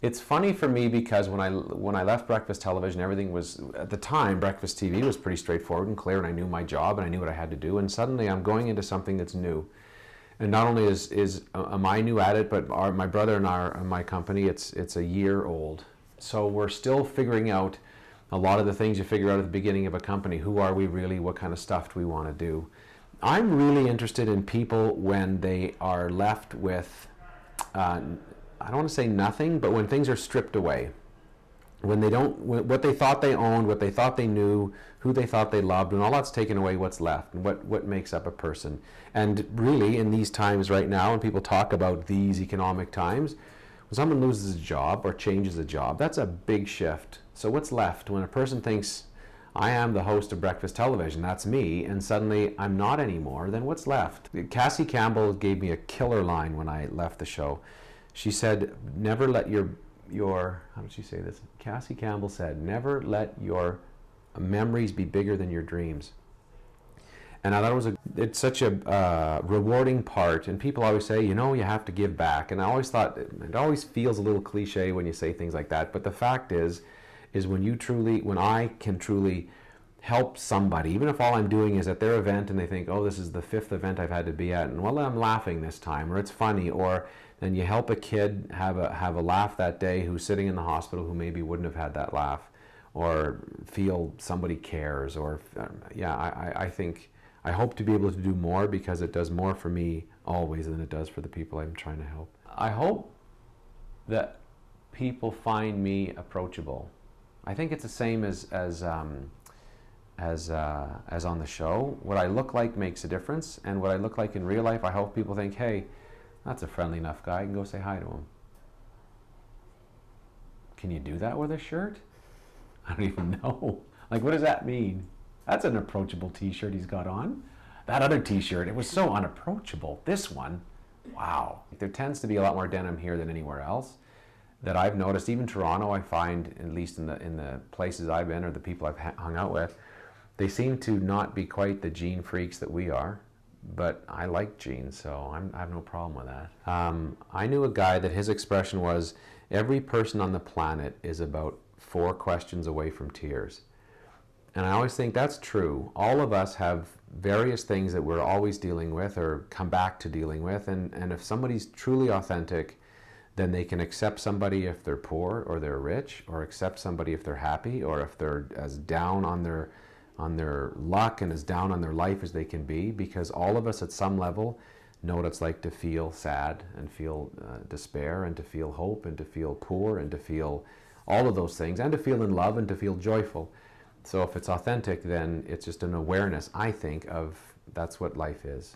It's funny for me because when I left breakfast television, everything was, at the time, breakfast TV was pretty straightforward and clear, and I knew my job and I knew what I had to do. And suddenly I'm going into something that's new. And not only am I new at it, but my brother and my company, it's a year old. So we're still figuring out a lot of the things you figure out at the beginning of a company. Who are we really? What kind of stuff do we want to do? I'm really interested in people when they are left with, I don't want to say nothing, but when things are stripped away. When they don't, what they thought they owned, what they thought they knew, who they thought they loved, when all that's taken away, what's left, and what makes up a person. And really, in these times right now, when people talk about these economic times, when someone loses a job or changes a job, that's a big shift. So what's left when a person thinks, I am the host of breakfast television, that's me, and suddenly I'm not anymore, then what's left? Cassie Campbell gave me a killer line when I left the show. She said, never let your, how did she say this? Cassie Campbell said, never let your memories be bigger than your dreams. And I thought it's such a rewarding part, and people always say, you know, you have to give back. And I always thought, it always feels a little cliche when you say things like that, but the fact is when I can truly help somebody, even if all I'm doing is at their event and they think, oh, this is the 5th event I've had to be at, and well, I'm laughing this time, or it's funny, or then you help a kid have a laugh that day who's sitting in the hospital who maybe wouldn't have had that laugh, or feel somebody cares, or I hope to be able to do more, because it does more for me always than it does for the people I'm trying to help. I hope that people find me approachable. I think it's the same as on the show. What I look like makes a difference, and what I look like in real life, I hope people think, hey, that's a friendly enough guy, I can go say hi to him. Can you do that with a shirt? I don't even know. Like, what does that mean? That's an approachable t-shirt he's got on. That other t-shirt, it was so unapproachable. This one, wow. There tends to be a lot more denim here than anywhere else that I've noticed. Even Toronto, I find, at least in the places I've been or the people I've hung out with, they seem to not be quite the jean freaks that we are. But I like jeans, so I have no problem with that. I knew a guy that his expression was, every person on the planet is about 4 questions away from tears. And I always think that's true. All of us have various things that we're always dealing with or come back to dealing with. And if somebody's truly authentic, then they can accept somebody if they're poor or they're rich, or accept somebody if they're happy, or if they're as down on their luck and as down on their life as they can be, because all of us at some level know what it's like to feel sad and feel despair, and to feel hope, and to feel poor, and to feel all of those things, and to feel in love, and to feel joyful. So if it's authentic, then it's just an awareness, I think, of that's what life is.